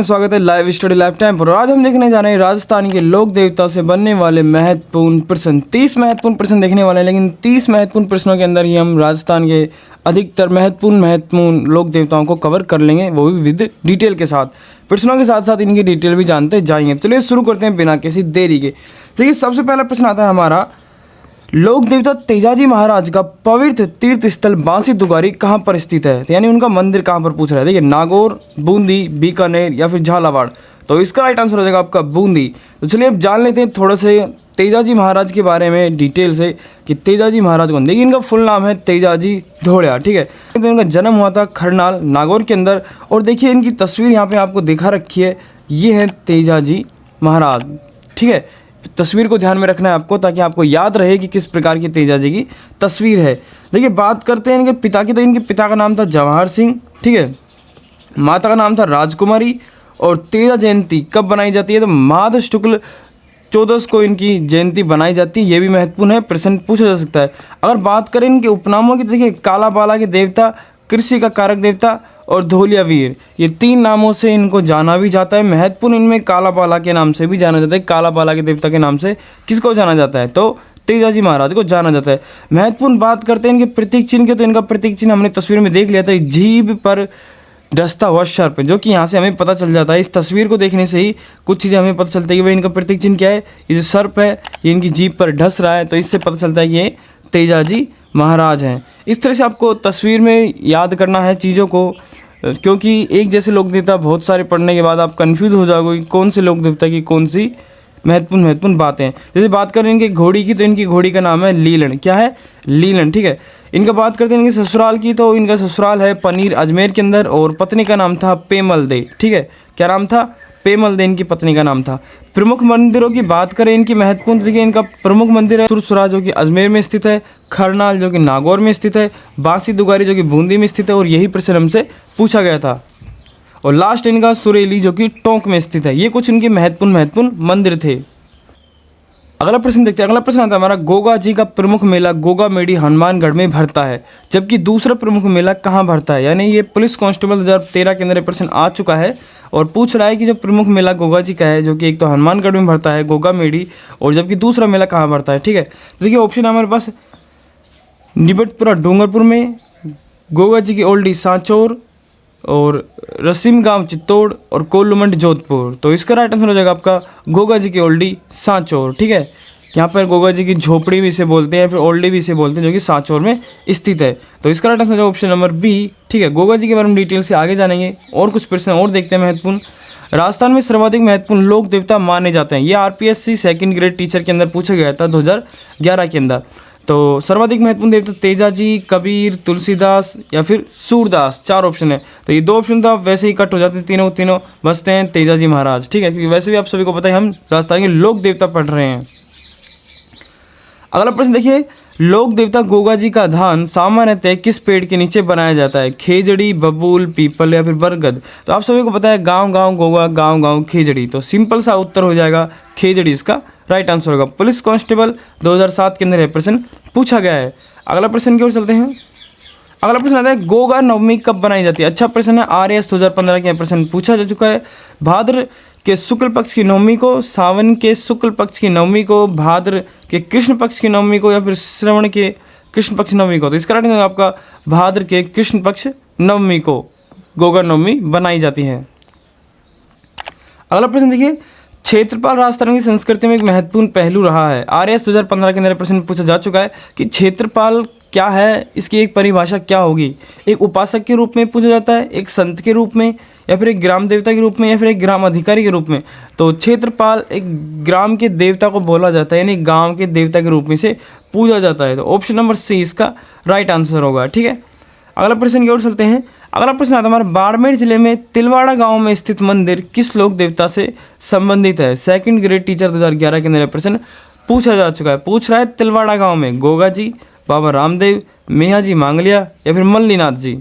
स्वागत है live study life time पर। आज हम देखने जा रहे हैं राजस्थान के लोक देवताओं से बनने वाले महत्वपूर्ण प्रश्न। 30 महत्वपूर्ण प्रश्न देखने वाले हैं, लेकिन 30 महत्वपूर्ण प्रश्नों के अंदर ही हम राजस्थान के अधिकतर महत्वपूर्ण लोक देवताओं को कवर कर लेंगे, वो भी विद डिटेल के साथ। प्रश्नों के साथ साथ इनकी डिटेल भी जानते जाएंगे। चलिए शुरू करते हैं बिना किसी देरी के। देखिए सबसे पहला प्रश्न आता है हमारा, लोक देवता तेजाजी महाराज का पवित्र तीर्थ स्थल बांसी दुगारी कहाँ पर स्थित है? तो यानी उनका मंदिर कहाँ पर पूछ रहा है। देखिए नागौर, बूंदी, बीकानेर या फिर झालावाड़। तो इसका राइट आंसर हो जाएगा आपका बूंदी। तो चलिए अब जान लेते हैं थोड़ा से तेजाजी महाराज के बारे में डिटेल से कि तेजाजी महाराज कौन। देखिए इनका फुल नाम है तेजाजी धोड़िया, ठीक है। तो इनका जन्म हुआ था खरनाल नागौर के अंदर। और देखिए इनकी तस्वीर यहाँ पे आपको दिखा रखी है, ये है तेजाजी महाराज, ठीक है। तस्वीर को ध्यान में रखना है आपको, ताकि आपको याद रहे कि किस प्रकार की तेजाजी की तस्वीर है। देखिए बात करते हैं इनके पिता की, तो इनके पिता का नाम था जवाहर सिंह, ठीक है। माता का नाम था राजकुमारी। और तेजा जयंती कब बनाई जाती है? तो माघ शुक्ल 14 को इनकी जयंती बनाई जाती है। ये भी महत्वपूर्ण है, प्रश्न पूछा जा सकता है। अगर बात करें इनके उपनामों की, देखिए काला बाला के देवता, कृषि का कारक देवता और धोलिया वीर, ये 3 नामों से इनको जाना भी जाता है। महत्वपूर्ण इनमें काला बाला के नाम से भी जाना जाता है। काला बाला के देवता के नाम से किसको जाना जाता है? तो तेजाजी महाराज को जाना जाता है। महत्वपूर्ण बात करते हैं इनके प्रतीक चिन्ह के, तो इनका प्रतीक चिन्ह हमने तस्वीर में देख लिया था, जीभ पर डसता हुआ सर्प, जो कि यहाँ से हमें पता चल जाता है। इस तस्वीर को देखने से ही कुछ चीज़ें हमें पता चलती है कि भाई इनका प्रतीक चिन्ह क्या है। ये जो सर्प है ये इनकी जीभ पर ढस रहा है, तो इससे पता चलता है कि ये तेजाजी महाराज हैं। इस तरह से आपको तस्वीर में याद करना है चीज़ों को, क्योंकि एक जैसे लोक देवता बहुत सारे पढ़ने के बाद आप कंफ्यूज हो जाओगे कि कौन से लोक देवता की कौन सी महत्वपूर्ण बातें। जैसे बात करें इनकी घोड़ी की, तो इनकी घोड़ी का नाम है लीलन। क्या है? लीलन, ठीक है। इनका बात करते हैं इनके ससुराल की, तो इनका ससुराल है पनीर अजमेर के अंदर, और पत्नी का नाम था पेमल दे, ठीक है। क्या नाम था? पेमल दे इनकी पत्नी का नाम था। प्रमुख मंदिरों की बात करें इनकी महत्वपूर्ण, देखिए इनका प्रमुख मंदिर है सुरसुरा जो कि अजमेर में स्थित है, खरनाल जो कि नागौर में स्थित है, बांसी दुगारी जो कि बूंदी में स्थित है, और यही प्रश्न हमसे पूछा गया था। और लास्ट इनका सुरेली जो कि टोंक में स्थित है। ये कुछ इनके महत्वपूर्ण मंदिर थे। अगला प्रश्न देखते हैं। अगला प्रश्न आता है हमारा, गोगा जी का प्रमुख मेला गोगा मेडी हनुमानगढ़ में भरता है, जबकि दूसरा प्रमुख मेला कहाँ भरता है? यानी ये पुलिस कांस्टेबल 2013 के अंदर प्रश्न आ चुका है और पूछ रहा है कि जो प्रमुख मेला गोगा जी का है, जो कि एक तो हनुमानगढ़ में भरता है गोगा मेडी, और जबकि दूसरा मेला कहाँ भरता है, ठीक है। तो देखिए ऑप्शन हमारे पास निबटपुरा डूंगरपुर में, गोगा जी की ओल्डी सांचौर, और रसीम गांव चित्तौड़, और कोल्लूमंड जोधपुर। तो इसका राइट आंसर हो जाएगा आपका गोगा जी की ओल्डी सांचौर, ठीक है। यहाँ पर गोगा जी की झोपड़ी भी इसे बोलते हैं, फिर ओल्डी भी इसे बोलते हैं, जो कि सांचौर में स्थित है। तो इसका right answer option number B, ठीक है। गोगा जी के बारे में डिटेल से आगे जानेंगे और कुछ प्रश्न और देखते हैं महत्वपूर्ण। राजस्थान में सर्वाधिक महत्वपूर्ण लोक देवता माने जाते हैं, ये RPSC सेकंड ग्रेड टीचर के अंदर पूछा गया था 2011 के अंदर। तो सर्वाधिक महत्वपूर्ण देवता तेजाजी, कबीर, तुलसीदास या फिर सूरदास, 4 ऑप्शन है। तो ये 2 ऑप्शन तो आप वैसे ही कट हो जाते हैं, तीनों बचते हैं तेजाजी महाराज, ठीक है। क्योंकि वैसे भी आप सभी को पता है हम राजस्थान के लोक देवता पढ़ रहे हैं। अगला प्रश्न देखिए, लोक देवता गोगा जी का धान सामान्यतः किस पेड़ के नीचे बनाया जाता है? खेजड़ी, बबूल, पीपल या फिर बरगद। तो आप सभी को पता है गांव गांव गोगा, गांव गांव खेजड़ी। तो सिंपल सा उत्तर हो जाएगा खेजड़ी, इसका राइट आंसर होगा। पुलिस कांस्टेबल 2007 के अंदर यह प्रश्न पूछा गया है। अगला प्रश्न की ओर चलते हैं। अगला प्रश्न आता है, गोगा नवमी कब बनाई जाती है? अच्छा प्रश्न है, RAS 2015 के प्रश्न पूछा जा चुका है। भाद्र के शुक्ल पक्ष की नवमी को, सावन के शुक्ल पक्ष की नवमी को, भाद्र के कृष्ण पक्ष की नवमी को, या फिर श्रवण के कृष्ण पक्ष नवमी को। तो इसका राइट आंसर आपका भाद्र के कृष्ण पक्ष नवमी को गोगा नवमी बनाई जाती है। अगला प्रश्न देखिए, क्षेत्रपाल राजस्थान की संस्कृति में एक महत्वपूर्ण पहलू रहा है। RAS 2015 के अंदर प्रश्न पूछा जा चुका है कि क्षेत्रपाल क्या है, इसकी एक परिभाषा क्या होगी? एक उपासक के रूप में पूछा जाता है, एक संत के रूप में, या फिर एक ग्राम देवता के रूप में, या फिर एक ग्राम अधिकारी के रूप में। तो क्षेत्रपाल एक ग्राम के देवता को बोला जाता है, यानी गांव के देवता के रूप में से पूजा जाता है। तो ऑप्शन नंबर सी इसका राइट आंसर होगा, ठीक है। अगला प्रश्न की ओर चलते हैं। अगला प्रश्न आता है हमारा, बाड़मेर जिले में तिलवाड़ा गांव में स्थित मंदिर किस लोक देवता से संबंधित है? सेकंड ग्रेड टीचर 2011 के अंदर प्रश्न पूछा जा चुका है। पूछ रहा है तिलवाड़ा गांव में गोगा जी, बाबा रामदेव, मेहा जी मांगलिया या फिर मल्लीनाथ जी।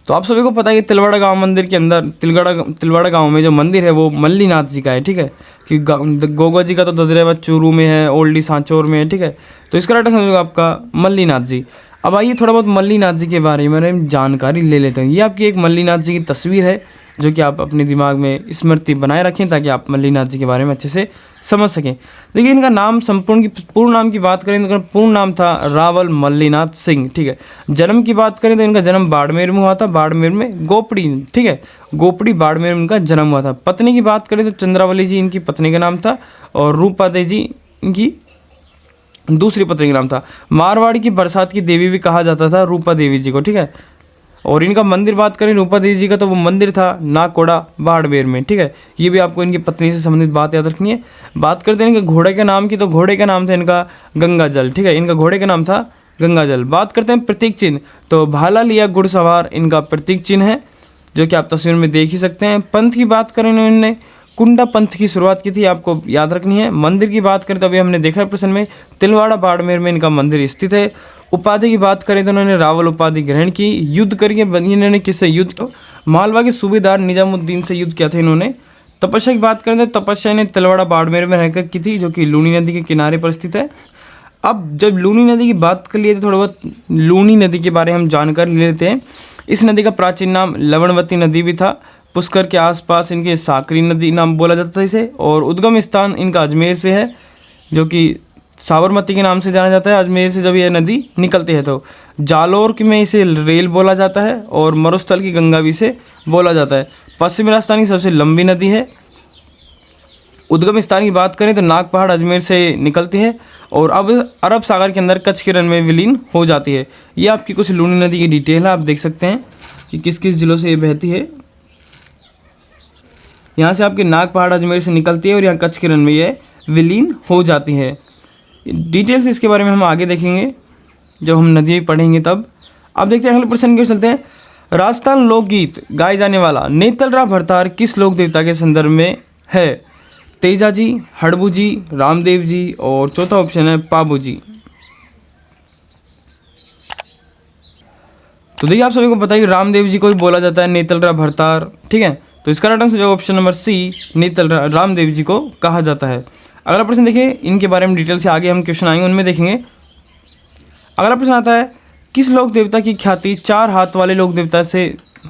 तो आप सभी को पता है कि तिलवाड़ा गांव मंदिर के अंदर तिलवाड़ा गांव में जो मंदिर है वो मल्लीनाथ जी का है, ठीक है। कि गोगा जी का तो ददरेवा चूरू में है, ओल्डी सांचौर में है, ठीक है। तो इसका राइट आंसर होगा आपका मल्लीनाथ जी। अब आइए थोड़ा बहुत मल्लीनाथ जी के बारे में जानकारी ले लेते हैं। ये आपकी एक मल्लीनाथ जी की तस्वीर है जो कि आप अपने दिमाग में स्मृति बनाए रखें ताकि आप मल्लीनाथ जी के बारे में अच्छे से समझ सकें। देखिए इनका नाम पूर्ण नाम की बात करें तो इनका पूर्ण नाम था रावल मल्लीनाथ सिंह, ठीक है। जन्म की बात करें तो इनका जन्म बाड़मेर में हुआ था, बाड़मेर में गोपड़ी, ठीक है, गोपड़ी बाड़मेर में इनका जन्म हुआ था। पत्नी की बात करें तो चंद्रावली जी इनकी पत्नी का नाम था और रूपादे जी इनकी दूसरी पत्नी का नाम था। मारवाड़ी की बरसात की देवी भी कहा जाता था रूपा देवी जी को, ठीक है। और इनका मंदिर बात करें रूपा देवी जी का तो वो मंदिर था नाकोड़ा बाड़मेर में, ठीक है। ये भी आपको इनकी पत्नी से संबंधित बात याद रखनी है। बात करते हैं इनके घोड़े के नाम की, तो घोड़े का नाम था इनका गंगा जल, ठीक है। इनका घोड़े का नाम था गंगा जल। बात करते हैं प्रतीक चिन्ह, तो भाला लिया घुड़सवार इनका प्रतीक चिन्ह है जो कि आप तस्वीर में देख ही सकते हैं। पंथ की बात करें इन्होंने कुंडा पंथ की शुरुआत की थी, आपको याद रखनी है। मंदिर की बात करें तो अभी हमने देखा है प्रश्न में तिलवाड़ा बाड़मेर में इनका मंदिर स्थित है। उपाधि की बात करें तो उन्होंने रावल उपाधि ग्रहण की। युद्ध करके इन्होंने किससे युद्ध किया? मालवा के सूबेदार निजामुद्दीन से युद्ध किया था इन्होंने। तपस्या की बात करें तो तपस्या ने तिलवाड़ा बाड़मेर में रहकर की थी जो कि लूनी नदी के किनारे पर स्थित है। अब जब लूनी नदी की बात कर लिए तो थोड़ा बहुत लूनी नदी के बारे में हम जानकारी ले लेते हैं। इस नदी का प्राचीन नाम लवणवती नदी भी था। पुष्कर के आसपास इनके साकरी नदी नाम बोला जाता था इसे। और उद्गम स्थान इनका अजमेर से है जो कि साबरमती के नाम से जाना जाता है। अजमेर से जब यह नदी निकलती है तो जालोर में इसे रेल बोला जाता है और मरुस्थल की गंगा भी इसे बोला जाता है। पश्चिमी राजस्थान की सबसे लंबी नदी है। उद्गम स्थान की बात करें तो नाग पहाड़ अजमेर से निकलती है और अब अरब सागर के अंदर कच्छ के रण में विलीन हो जाती है। ये आपकी कुछ लूनी नदी की डिटेल है, आप देख सकते हैं कि किस किस जिलों से ये बहती है। यहाँ से आपके नाग पहाड़ अजमेर से निकलती है और यहाँ कच्छ के रण में ये विलीन हो जाती है। डिटेल्स इसके बारे में हम आगे देखेंगे जब हम नदी पढ़ेंगे तब। अब देखते हैं अगले प्रश्न की चलते हैं। राजस्थान लोकगीत गाए जाने वाला नेतलरा भरतार किस लोक देवता के संदर्भ में है? तेजा जी, हड़बू जी, रामदेव जी और चौथा ऑप्शन है पाबू जी। तो देखिए आप सभी को पता है कि रामदेव जी को भी बोला जाता है नेतलरा भरतार, ठीक है। तो इसका राइट आंसर जो option number C नेतलरा Ramdev ji को कहा जाता है। अगला प्रश्न देखिए, इनके बारे में डिटेल से आगे हम क्वेश्चन आएंगे उनमें देखेंगे। अगला प्रश्न आता है किस लोक देवता की ख्याति चार हाथ वाले लोक देवता से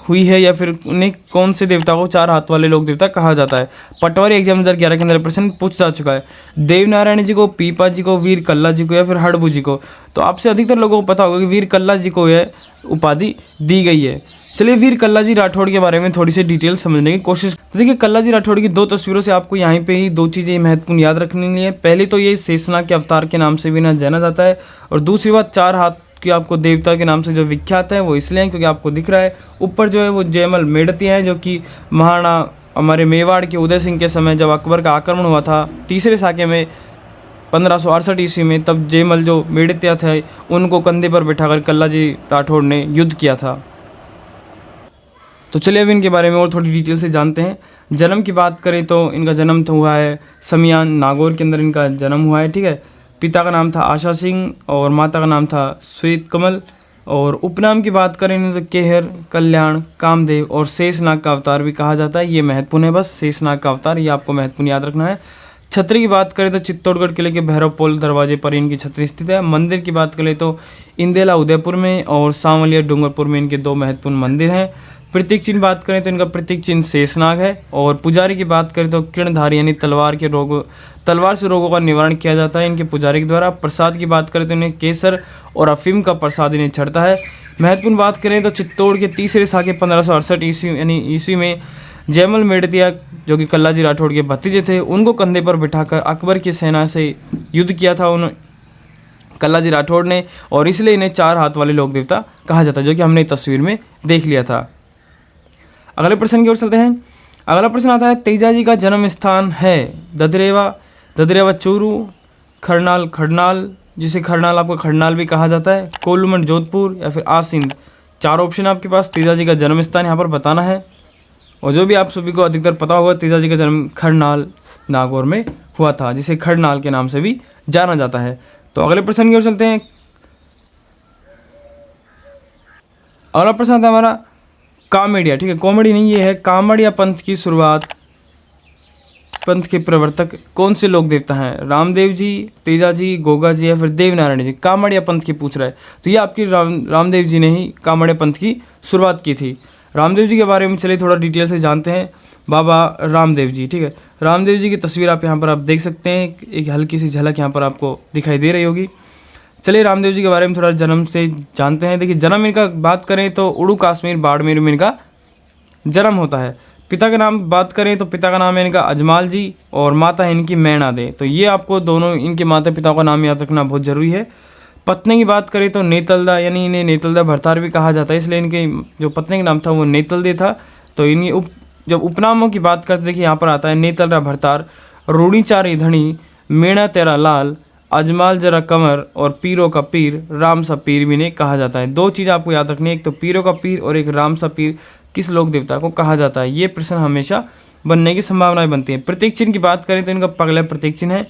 हुई है या फिर उन्हें कौन से देवता को चार हाथ वाले लोक देवता कहा जाता है? पटवारी एग्जाम 2011 के अंदर प्रश्न पूछ जा चुका है। देवनारायण जी को, पीपा जी को, वीर कल्ला जी को या फिर हड़बू जी को? तो आपसे अधिकतर लोगों को पता होगा कि वीर कल्ला जी को यह उपाधि दी गई है। चलिए वीर कल्ला जी राठौड़ के बारे में थोड़ी सी डिटेल समझने की कोशिश। तो देखिए कल्ला जी राठौड़ की दो तस्वीरों से आपको यहाँ पे ही दो चीज़ें महत्वपूर्ण याद रखनी है। पहली तो ये शेषनाग के अवतार के नाम से भी ना जाना जाता है और दूसरी बात चार हाथ की आपको देवता के नाम से जो विख्यात है वो इसलिए क्योंकि आपको दिख रहा है ऊपर जो है वो जयमल मेड़तिया है जो कि महाराणा हमारे मेवाड़ के उदय सिंह के समय जब अकबर का आक्रमण हुआ था तीसरे साके में 1568 ईस्वी में, तब जयमल जो मेड़तिया थे उनको कंधे पर बिठाकर कल्ला जी राठौड़ ने युद्ध किया था। तो चलिए अब इनके बारे में और थोड़ी डिटेल से जानते हैं। जन्म की बात करें तो इनका जन्म तो हुआ है समियान नागौर के अंदर इनका जन्म हुआ है, ठीक है। पिता का नाम था आशा सिंह और माता का नाम था श्वेत कमल। और उपनाम की बात करें तो केहर, कल्याण, कामदेव और शेषनाग का अवतार भी कहा जाता है। ये महत्वपूर्ण है, बस शेषनाग का अवतार ये आपको महत्वपूर्ण याद रखना है। छतरी की बात करें तो चित्तौड़गढ़ किले के भैरवपोल दरवाजे पर इनकी छतरी स्थित है। मंदिर की बात करें तो इंदेला उदयपुर में और सांवलिया डूंगरपुर में इनके दो महत्वपूर्ण मंदिर हैं। प्रतीक चिन्ह बात करें तो इनका प्रतीक चिन्ह शेषनाग है। और पुजारी की बात करें तो किरणधारी यानी तलवार से रोगों का निवारण किया जाता है इनके पुजारी के द्वारा। प्रसाद की बात करें तो इन्हें केसर और अफीम का प्रसाद इन्हें चढ़ता है। महत्वपूर्ण बात करें तो चित्तौड़ के तीसरे साके 1568 ईस्वी यानी ईस्वी में जयमल मेड़तिया जो कि कल्ला जी राठौड़ के भतीजे थे उनको कंधे पर बिठाकर अकबर की सेना से युद्ध किया था उन्होंने कल्ला जी राठौड़ ने, और इसलिए इन्हें चार हाथ वाले लोक देवता कहा जाता है जो कि हमने तस्वीर में देख लिया था। अगले प्रश्न की ओर चलते हैं। अगला प्रश्न आता है तेजा जी का जन्म स्थान है ददरेवा चूरू, खरनाल जिसे खरनाल आपको खरनाल भी कहा जाता है, कोलूमंड जोधपुर या फिर आसिंद। चार ऑप्शन आपके पास तेजा जी का जन्म स्थान यहाँ पर बताना है। और जो भी आप सभी को अधिकतर पता होगा तेजा जी का जन्म खरनाल नागौर में हुआ था जिसे खरनाल के नाम से भी जाना जाता है। तो अगले प्रश्न की ओर चलते हैं। अगला प्रश्न आता है हमारा कामेडिया, ठीक है, कॉमेडी नहीं, ये है कामड़िया पंथ की शुरुआत पंथ के प्रवर्तक कौन से लोक देवता हैं? रामदेव जी, तेजा जी, गोगा जी या फिर देवनारायण जी? कामड़िया पंथ की पूछ रहा है, तो ये आपकी रामदेव जी ने ही कामड़िया पंथ की शुरुआत की थी। रामदेव जी के बारे में चलिए थोड़ा डिटेल से जानते हैं। बाबा रामदेव जी, ठीक है, रामदेव जी की तस्वीर आप यहाँ पर आप देख सकते हैं, एक हल्की सी झलक यहाँ पर आपको दिखाई दे रही होगी। चलिए रामदेव जी के बारे में थोड़ा जन्म से जानते हैं। देखिए जन्म इनका बात करें तो उड़ू कश्मीर बाड़मेर में इनका जन्म होता है। पिता का नाम बात करें तो पिता का नाम है इनका अजमाल जी और माता है इनकी मैणा दे। तो ये आपको दोनों इनके माता पिता का नाम याद रखना बहुत ज़रूरी है। पत्नी की बात करें तो नेतलदा, यानी इन्हें नेतलदा भरतार भी कहा जाता है, इसलिए इनके जो पत्नी का नाम था वो नेतलदे था। तो इनकी जब उपनामों की बात करते देखिए यहाँ पर आता है नेतलदा भरतार, रूढ़ीचारी धनी, मेणा तेरा लाल, अजमाल जरा कमर और पीरों का पीर, राम सा पीर भी इन्हें कहा जाता है। दो चीज़ आपको याद रखनी है, एक तो पीरों का पीर और एक राम सा पीर किस लोक देवता को कहा जाता है। ये प्रश्न हमेशा बनने की संभावनाएं बनती है। प्रतीक चिन्ह की बात करें तो इनका पगला प्रतीक चिन्ह है।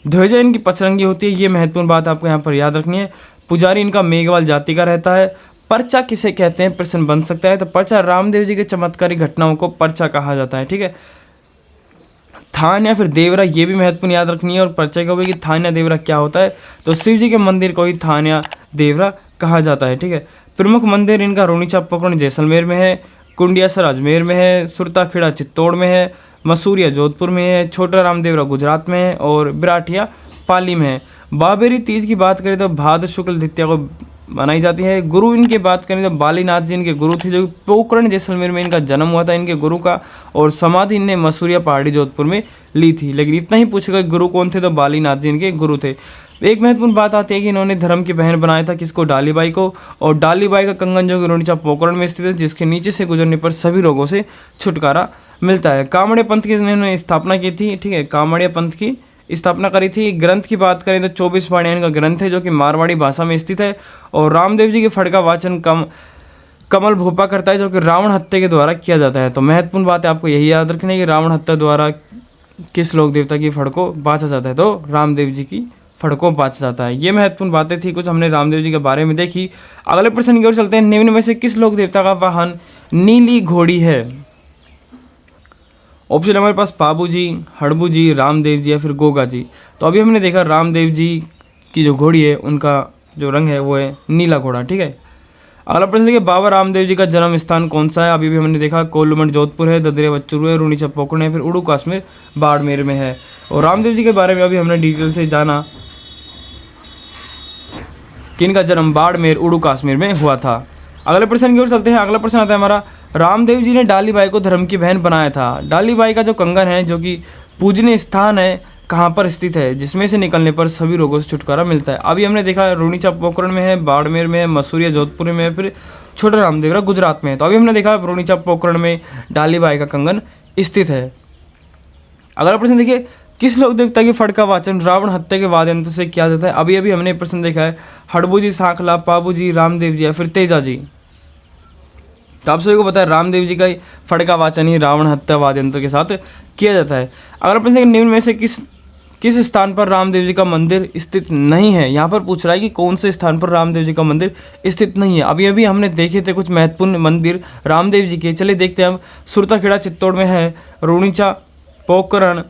ध्वजा इनकी पचरंगी होती है, ये महत्वपूर्ण बात आपको यहाँ पर याद रखनी है। पुजारी इनका मेघवाल जाति का रहता है। पर्चा किसे कहते हैं, प्रश्न बन सकता है। तो पर्चा रामदेव जी के चमत्कारी घटनाओं को पर्चा कहा जाता है, ठीक है। थान या फिर देवरा, ये भी महत्वपूर्ण याद रखनी है। और पर्चा क्या होगी, थान या देवरा क्या होता है, तो शिव जी के मंदिर को ही थान या देवरा कहा जाता है, ठीक है। प्रमुख मंदिर इनका रोनीचा पोखरण जैसलमेर में है, कुंडियासर अजमेर में है, सुरताखेड़ा चित्तौड़ में है, मसूरिया जोधपुर में है, छोटा रामदेवरा गुजरात में है और बिराठिया पाली में है। बाबेरी तीज की बात करें तो भाद्र शुक्ल द्वितीया को मनाई जाती है। गुरु इनकी बात करें तो बालीनाथ जी इनके गुरु थे, जो पोखरण जैसलमेर में इनका जन्म हुआ था इनके गुरु का, और समाधि इनने मसूरिया पहाड़ी जोधपुर में ली थी। लेकिन इतना ही पूछेगा गुरु कौन थे, तो बालीनाथ जी इनके गुरु थे। एक महत्वपूर्ण बात आती है कि इन्होंने धर्म की बहन बनाया था, किसको, डालीबाई को। और डालीबाई का कंगन जो कि रोनीचा पोखरण में स्थित है, जिसके नीचे से गुजरने पर सभी रोगों से छुटकारा मिलता है। कामड़े पंथ की इन्होंने स्थापना की थी, ठीक है, कामड़िया पंथ की स्थापना करी थी। ग्रंथ की बात करें तो 24 वाणियान का ग्रंथ है, जो कि मारवाड़ी भाषा में स्थित है। और रामदेव जी के फड़ का वाचन कमल भोपा करता है, जो कि रावण हत्या के द्वारा किया जाता है। तो महत्वपूर्ण बात है आपको यही याद रखनी है कि रावण हत्या द्वारा किस लोक देवता की फड़ को बाँचा जाता है, तो रामदेव जी की फड़ को बाँचा जाता है। ये महत्वपूर्ण बातें थी कुछ हमने रामदेव जी के बारे में देखी। अगले प्रश्न की ओर चलते हैं। निम्न में से किस लोक देवता का वाहन नीली घोड़ी है? ऑप्शन हमारे पास पाबू जी, हड़बू जी, रामदेव जी या फिर गोगा जी। तो अभी हमने देखा रामदेव जी की जो घोड़ी है उनका जो रंग है वो है नीला घोड़ा, ठीक है। अगला प्रश्न देखिए, बाबा रामदेव जी का जन्म स्थान कौन सा है? अभी भी हमने देखा कोल्लूमठ जोधपुर है, ददरिया बच्चूरू है, रूनीचा पोखरण है, फिर उड़ू कश्मीर बाड़मेर में है। और रामदेव जी के बारे में अभी हमने डिटेल से जाना कि इनका जन्म बाड़मेर उड़ू कश्मीर में हुआ था। अगले प्रश्न की ओर चलते हैं। अगला प्रश्न आता है हमारा, रामदेव जी ने डालीबाई को धर्म की बहन बनाया था। डालीबाई का जो कंगन है, जो कि पूजनीय स्थान है, कहाँ पर स्थित है, जिसमें से निकलने पर सभी रोगों से छुटकारा मिलता है? अभी हमने देखा रूनीचा पोखरण में है, बाड़मेर में है, मसूरिया जोधपुर में है, फिर छोटा रामदेवरा गुजरात में है। तो अभी हमने देखा रूनीचा पोखरण में डालीबाई का कंगन स्थित है। अगला प्रश्न देखिए, किस लोक देवता की फड़ का वाचन रावण हत्या के वाद्यंत्र से किया जाता है? अभी अभी हमने प्रश्न देखा है, हड़बू जी, सांखला, पाबू जी, रामदेव जी या फिर तेजा जी। तो आप सभी को पता है रामदेव जी का फड़ का वाचन ही रावण हत्या वाद्यंत्र के साथ किया जाता है। अगर प्रश्न निम्न में से किस स्थान पर रामदेव जी का मंदिर स्थित नहीं है? यहाँ पर पूछ रहा है कि कौन से स्थान पर रामदेव जी का मंदिर स्थित नहीं है। अभी अभी हमने देखे थे कुछ महत्वपूर्ण मंदिर रामदेव जी के, चलिए देखते हैं हम। सुरताखेड़ा चित्तौड़ में है, रूनीचा पोखरण,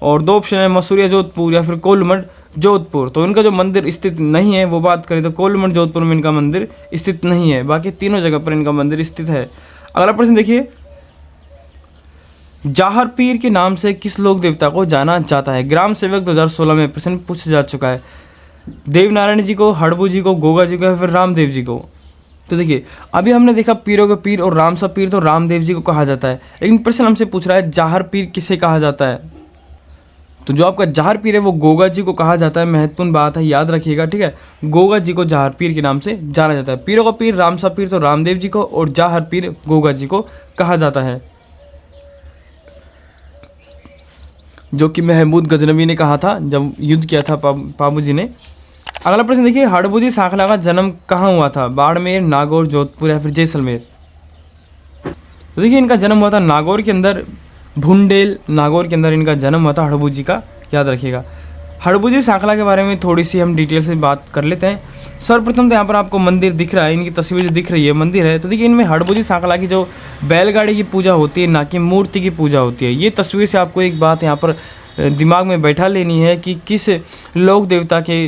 और दो ऑप्शन है मसूरिया जोधपुर या फिर कोल्लूमठ जोधपुर। तो इनका जो मंदिर स्थित नहीं है वो बात करें तो कोल्लूमठ जोधपुर में इनका मंदिर स्थित नहीं है, बाकी तीनों जगह पर इनका मंदिर स्थित है। अगला प्रश्न देखिए, जाहर पीर के नाम से किस लोक देवता को जाना जाता है? ग्राम सेवक 2016 में प्रश्न पूछा जा चुका है। देवनारायण जी को, हड़बू जी को, गोगा जी को या फिर रामदेव जी को? तो देखिए अभी हमने देखा पीरों के पीर और राम सा पीर तो रामदेव जी को कहा जाता है, लेकिन प्रश्न हमसे पूछ रहा है जाहर पीर किसे कहा जाता है? तो जो आपका जाहर पीर है वो गोगा जी को कहा जाता है। महत्वपूर्ण बात है, याद रखिएगा, ठीक है। गोगा जी को जाहर पीर के नाम से जाना जाता है। पीरों का पीर राम सा पीर तो रामदेव जी को और जाहर पीर गोगा जी को कहा जाता है, जो कि महमूद गजनवी ने कहा था जब युद्ध किया था पाबू जी ने। अगला प्रश्न देखिए, हड़बू जी सांखला का जन्म कहाँ हुआ था? बाड़मेर, नागौर, जोधपुर या फिर जैसलमेर? तो देखिए इनका जन्म हुआ था नागौर के अंदर, भुंडेल नागौर के अंदर इनका जन्म हुआ था हड़बू जी का, याद रखिएगा। हड़बुजी सांखला के बारे में थोड़ी सी हम डिटेल से बात कर लेते हैं। सर्वप्रथम तो यहाँ पर आपको मंदिर दिख रहा है, इनकी तस्वीर जो दिख रही है मंदिर है। तो देखिए इनमें हड़बुजी सांखला की जो बैलगाड़ी की पूजा होती है, ना कि मूर्ति की पूजा होती है। ये तस्वीर से आपको एक बात यहाँ पर दिमाग में बैठा लेनी है कि किस लोक देवता के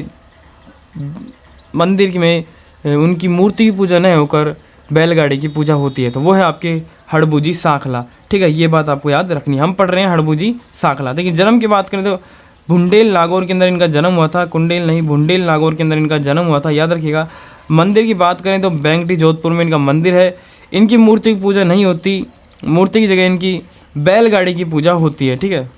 मंदिर में उनकी मूर्ति की पूजा नहीं होकर बैलगाड़ी की पूजा होती है, तो वो है आपके हड़बुजी सांखला। ठीक है, ये बात आपको याद रखनी है। हम पढ़ रहे हैं हड़बुजी सांखला। देखिए जन्म की बात करें तो भुंडेल नागौर के अंदर इनका जन्म हुआ था, कुंडेल नहीं भुंडेल नागौर के अंदर इनका जन्म हुआ था, याद रखिएगा। मंदिर की बात करें तो बैंकटी जोधपुर में इनका मंदिर है। इनकी मूर्ति की पूजा नहीं होती, मूर्ति की जगह इनकी बैलगाड़ी की पूजा होती है। ठीक है,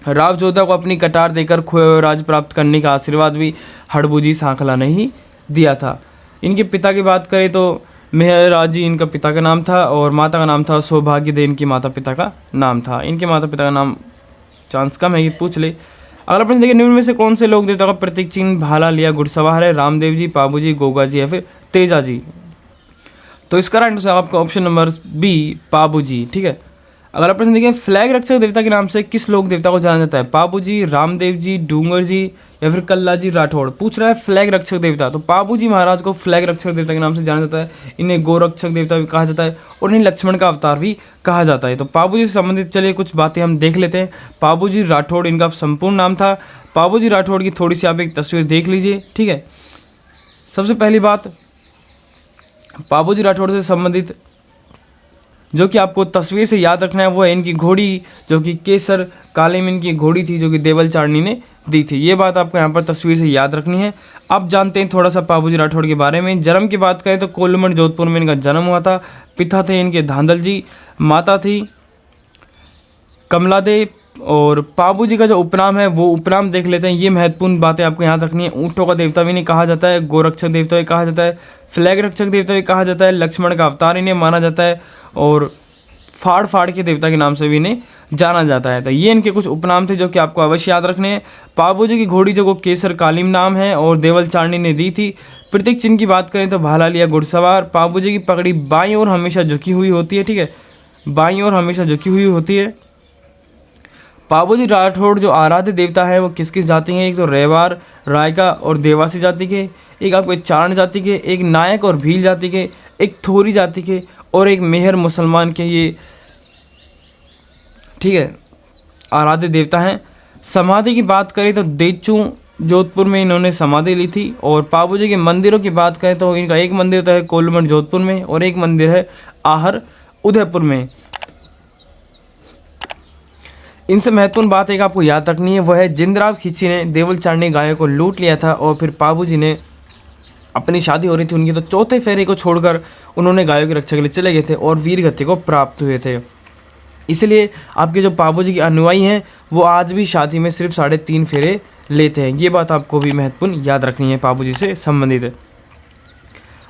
राव जोधा को अपनी कटार देकर खोए हुए राज प्राप्त करने का आशीर्वाद भी हड़बुजी सांखला ने ही दिया था। इनके पिता की बात करें तो मेहराज जी इनका पिता का नाम था और माता का नाम था सौभाग्य दे इनकी माता पिता का नाम था। इनके माता पिता का नाम चांस कम है कि पूछ ले। अगला प्रश्न देखिए, निम्न में से कौन से लोक देवता का प्रतीक चिन्ह भाला लिया घुड़सवार है? रामदेव जी, पाबू जी, गोगा जी या फिर तेजा जी? तो इसका राइट आंसर आपका ऑप्शन नंबर बी पाबू जी। ठीक है, अगला प्रश्न देखिए, फ्लैग रक्षक देवता के नाम से किस लोक देवता को जाना जाता है? पाबू जी, रामदेव जी, डूंगर जी या फिर कल्ला जी राठौड़? पूछ रहा है फ्लैग रक्षक देवता। तो पाबू जी महाराज को फ्लैग रक्षक देवता के नाम से जाना जाता है। इन्हें गोरक्षक देवता भी कहा जाता है और इन्हें लक्ष्मण का अवतार भी कहा जाता है। तो पाबू जी से संबंधित चलिए कुछ बातें हम देख लेते हैं। पाबू जी राठौड़ इनका संपूर्ण नाम था। पाबू जी राठौड़ की थोड़ी सी आप एक तस्वीर देख लीजिए। ठीक है, सबसे पहली बात पाबू जी राठौड़ से संबंधित जो कि आपको तस्वीर से याद रखना है वो है इनकी घोड़ी, जो कि केसर काले में इनकी घोड़ी थी, जो कि देवल चारनी ने दी थी। ये बात आपको यहाँ पर तस्वीर से याद रखनी है। अब जानते हैं थोड़ा सा पाबूजी राठौड़ के बारे में। जन्म की बात करें तो कोल्लमठ जोधपुर में इनका जन्म हुआ था। पिता थे इनके धांधल जी, माता थी कमलादेव और पाबू जी का जो उपनाम है वो उपनाम देख लेते हैं। ये महत्वपूर्ण बातें आपको याद रखनी है। ऊँटों का देवता भी नहीं कहा जाता है, गोरक्षक देवता भी कहा जाता है, फ्लैग रक्षक देवता भी कहा जाता है, लक्ष्मण का अवतार इन्हें माना जाता है और फाड़ फाड़ के देवता के नाम से भी इन्हें जाना जाता है। तो ये इनके कुछ उपनाम थे जो कि आपको अवश्य याद रखने हैं। पाबू जी की घोड़ी जो को केसर कालीम नाम है और देवल चारनी ने दी थी। प्रतीक चिन्ह की बात करें तो भाला लिया घुड़सवार। पाबू जी की पगड़ी बाईं ओर हमेशा झुकी हुई होती है। ठीक है, बाईं ओर हमेशा झुकी हुई होती है। पाबू जी राठौड़ जो आराध्य देवता है वो किस किस जाति के? एक तो रेवार, रायका और देवासी जाति के, एक आपको चारण जाति के, एक नायक और भील जाति के, एक थोरी जाति के और एक मेहर मुसलमान के। ये ठीक है आराध्य देवता हैं। समाधि की बात करें तो देचू जोधपुर में इन्होंने समाधि ली थी। और पाबू जी के मंदिरों की बात करें तो इनका एक मंदिर तो है कोल्लमठ जोधपुर में और एक मंदिर है आहर उदयपुर में। इनसे महत्वपूर्ण बात एक आपको याद रखनी है, वह है जिंदराव खिची ने देवल चारनी गायों को लूट लिया था और फिर पाबू जी ने अपनी शादी हो रही थी उनकी, तो चौथे फेरे को छोड़कर उन्होंने गायों की रक्षा के लिए चले गए थे और वीर गति को प्राप्त हुए थे। इसलिए आपके जो पाबू जी के अनुयायी हैं वो आज भी शादी में सिर्फ 3.5 फेरे लेते हैं। ये बात आपको भी महत्वपूर्ण याद रखनी है पाबू जी से संबंधित।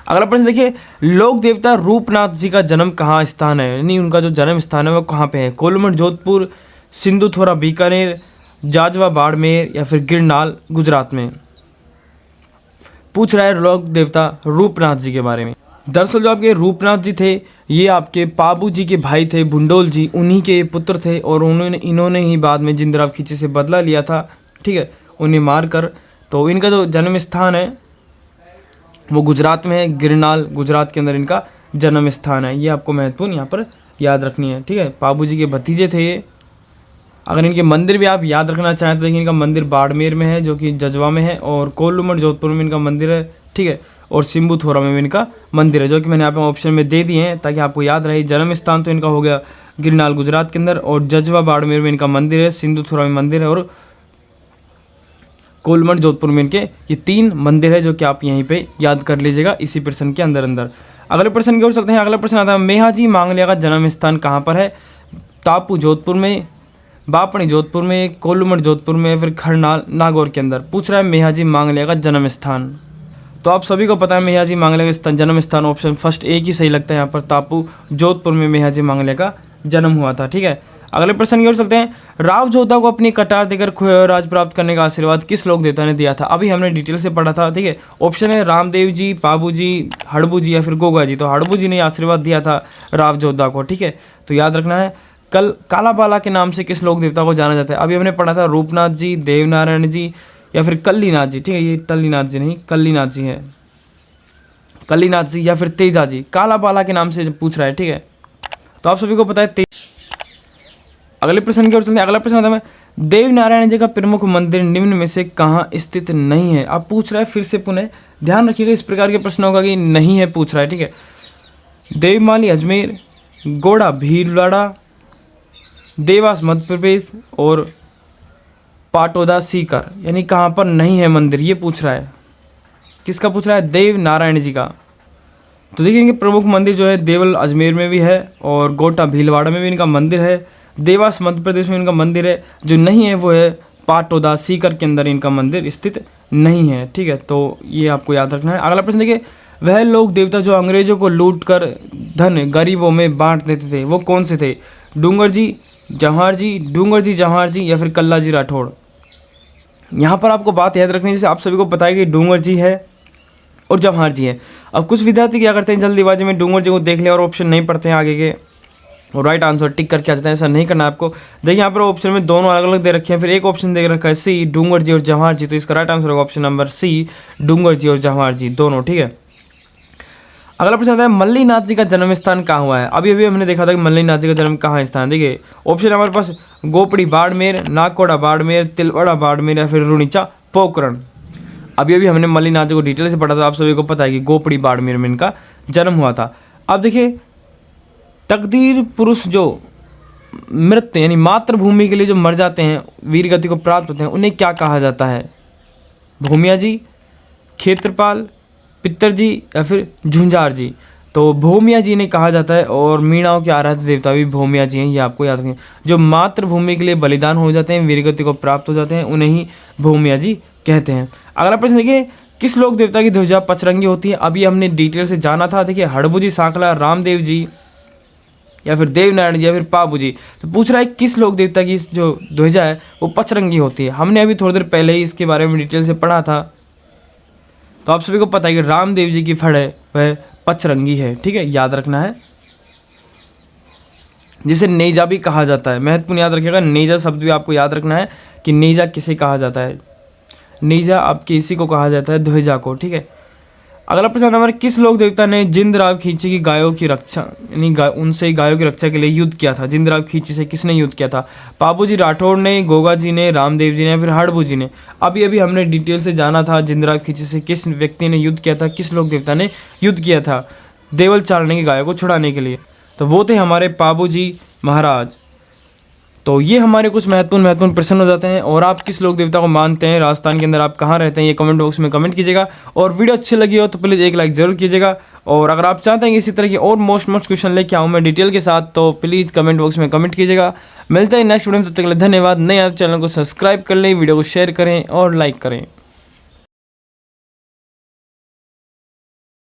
अगला प्रश्न देखिए, लोक देवता रूपनाथ जी का जन्म कहाँ स्थान है? यानी उनका जो जन्म स्थान है वो कहाँ पे है? कोल्लमठ जोधपुर, सिंधुथोरा बीकानेर, जाजवा बाड़मेर या फिर गिरनाल गुजरात में? पूछ रहा है लोक देवता रूपनाथ जी के बारे में। दरअसल जो आपके रूपनाथ जी थे ये आपके पाबू जी के भाई थे भुंडोल जी, उन्हीं के पुत्र थे और इन्होंने ही बाद में जिंदराव खिची से बदला लिया था। ठीक है, उन्हें मार कर। तो इनका जो जन्म स्थान है वो गुजरात में है, गिरनाल गुजरात के अंदर इनका जन्म स्थान है। ये आपको महत्वपूर्ण यहाँ पर याद रखनी है। ठीक है, पाबू जी के भतीजे थे ये। अगर इनके मंदिर भी आप याद रखना चाहें तो देखिए इनका मंदिर बाड़मेर में है जो कि जजवा में है और कोल्लमठ जोधपुर में इनका मंदिर है। ठीक है, और सिंबुथोरा में भी इनका मंदिर है जो कि मैंने यहाँ पे ऑप्शन में दे दिए हैं ताकि आपको याद रहे। जन्म स्थान तो इनका हो गया गिरनाल गुजरात के अंदर और जजवा बाड़मेर में इनका मंदिर है, सिंधुथोरा में मंदिर है और कोल्लमठ जोधपुर में इनके ये 3 मंदिर है जो कि आप यहीं पे याद कर लीजिएगा इसी प्रश्न के अंदर अंदर। अगले प्रश्न की ओर चलते हैं। अगला प्रश्न आता है, मेहाजी मांगलिया का जन्म स्थान कहाँ पर है? तापू जोधपुर में, बापणी जोधपुर में, कोल्लमठ जोधपुर में, फिर खरनाल नागौर के अंदर? पूछ रहा है मेहाजी मांगलिया का जन्म स्थान। तो आप सभी को पता है मेहाजी मांगलिया का जन्म स्थान ऑप्शन फर्स्ट एक ही सही लगता है यहाँ पर, तापू जोधपुर में मेहाजी मांगलिया का जन्म हुआ था। ठीक है, अगले प्रश्न की ओर चलते हैं। राव जोधा को अपनी कटार देकर खोए हुए राज प्राप्त करने का आशीर्वाद किस लोक देवता ने दिया था? अभी हमने डिटेल से पढ़ा था। ठीक है, ऑप्शन है रामदेव जी, पाबू जी, हड़बू जी या फिर गोगा जी। तो हड़बू जी ने आशीर्वाद दिया था राव जोधा को। ठीक है, तो याद रखना है कालाबाला के नाम से किस लोक देवता को जाना जाता है? अभी हमने पढ़ा था रूपनाथ जी, देवनारायण जी या फिर कल्लीनाथ जी, ठीक है, ये टल्लीनाथ जी नहीं, कल्लीनाथ जी है, कल्लीनाथ जी या फिर तेजा जी, कालाबाला के नाम से पूछ रहा है, ठीक है। तो आप सभी को पता है अगले प्रश्न की ओर चलते हैं। अगला प्रश्न आता है देव नारायण जी का प्रमुख मंदिर निम्न में से कहाँ स्थित नहीं है? अब पूछ रहा है, फिर से पुनः ध्यान रखिएगा इस प्रकार के प्रश्नों का कि नहीं है पूछ रहा है, ठीक है। देवमाली अजमेर, गोड़ा भीलवाड़ा, देवास मध्य प्रदेश और पाटोदा सीकर, यानी कहाँ पर नहीं है मंदिर, ये पूछ रहा है। किसका पूछ रहा है? देव नारायण जी का। तो देखिए इनके प्रमुख मंदिर जो है देवल अजमेर में भी है और गोटा भीलवाड़ा में भी इनका मंदिर है, देवास मध्य प्रदेश में इनका मंदिर है, जो नहीं है वो है पाटोदा सीकर के अंदर इनका मंदिर स्थित नहीं है, ठीक है। तो ये आपको याद रखना है। अगला प्रश्न देखिए, वह लोक देवता जो अंग्रेजों को लूट कर धन गरीबों में बांट देते थे वो कौन से थे? डूंगर जी, जवाहर जी, डूंगर जी, जवाहर जी या फिर कल्ला जी राठौड़। यहाँ पर आपको बात याद रखनी है, जैसे आप सभी को पता है कि डूंगर जी है और जवाहर जी है। अब कुछ विद्यार्थी क्या करते हैं, जल्दीबाजी में डूंगर जी को देख लिया और ऑप्शन नहीं पढ़ते हैं आगे के और राइट आंसर टिक करके आ जाते हैं। ऐसा नहीं करना आपको। देखिए यहाँ पर ऑप्शन में दोनों अलग अलग दे रखे हैं, फिर एक ऑप्शन दे रखा है सी, डूंगर जी और जवाहर जी। तो इसका राइट आंसर होगा ऑप्शन नंबर सी, डूंगर जी और जवाहर जी दोनों, ठीक है। अगला प्रश्न आता है मल्लीनाथ जी का जन्म स्थान कहाँ हुआ है? अभी अभी हमने देखा था कि मल्लीनाथ जी का जन्म कहाँ स्थान। देखिए ऑप्शन हमारे पास गोपड़ी बाड़मेर, नागकोड़ा बाड़मेर, तिलवाड़ा बाड़मेर या फिर रुणीचा पोखरण। अभी अभी हमने मल्लीनाथ जी को डिटेल से पढ़ा था, आप सभी को पता है कि गोपड़ी बाड़मेर में इनका जन्म हुआ था। अब देखिए तकदीर पुरुष जो मृत यानी मातृभूमि के लिए जो मर जाते हैं, वीर गति को प्राप्त होते हैं, उन्हें क्या कहा जाता है? भूमिया जी, क्षेत्रपाल, पितर जी या फिर झुंझार जी। तो भूमिया जी ने कहा जाता है और मीणाओं के आराध्य देवता भी भूमिया जी हैं, ये आपको याद रखें। जो मातृभूमि के लिए बलिदान हो जाते हैं, वीरगति को प्राप्त हो जाते हैं, उन्हें ही भूमिया जी कहते हैं। अगला प्रश्न देखिए, किस लोक देवता की ध्वजा पचरंगी होती है? अभी हमने डिटेल से जाना था। देखिए हड़बू जी, सांकला, रामदेव जी या फिर देवनारायण जी या फिर पाबू जी। तो पूछ रहा है किस लोक देवता की जो ध्वजा है वो पचरंगी होती है? हमने अभी थोड़ी देर पहले ही इसके बारे में डिटेल से पढ़ा था। तो आप सभी को पता है कि रामदेव जी की फड़ है वह पचरंगी है, ठीक है, याद रखना है। जिसे नेजा भी कहा जाता है, महत्वपूर्ण याद रखिएगा। नेजा शब्द भी आपको याद रखना है कि नेजा किसे कहा जाता है। नेजा आपके इसी को कहा जाता है, ध्वजा को, ठीक है। अगला प्रश्न हमारे किस लोक देवता ने जिंदराव खींची की गायों की रक्षा यानी उनसे गायों की रक्षा के लिए युद्ध किया था? जिंदराव खींची से किसने युद्ध किया था? पाबू जी राठौड़ ने, गोगा जी ने, रामदेव जी ने या फिर हड़बू जी ने? अभी अभी हमने डिटेल से जाना था जिंदराव खींची से किस व्यक्ति ने युद्ध किया था, किस लोक देवता ने युद्ध किया था देवल चारने की गायों को छुड़ाने के लिए? तो वो थे हमारे पाबू जी महाराज। तो ये हमारे कुछ महत्वपूर्ण प्रश्न हो जाते हैं। और आप किस लोक देवता को मानते हैं, राजस्थान के अंदर आप कहाँ रहते हैं, ये कमेंट बॉक्स में कमेंट कीजिएगा। और वीडियो अच्छी लगी हो तो प्लीज़ एक लाइक जरूर कीजिएगा। और अगर आप चाहते हैं कि इसी तरह की और मोस्ट क्वेश्चन लेके आऊँ मैं डिटेल के साथ, तो प्लीज़ कमेंट बॉक्स में कमेंट कीजिएगा। मिलते हैं नेक्स्ट वीडियो में, तब तक के लिए धन्यवाद। नए चैनल को सब्सक्राइब कर लें, वीडियो को शेयर करें और लाइक करें।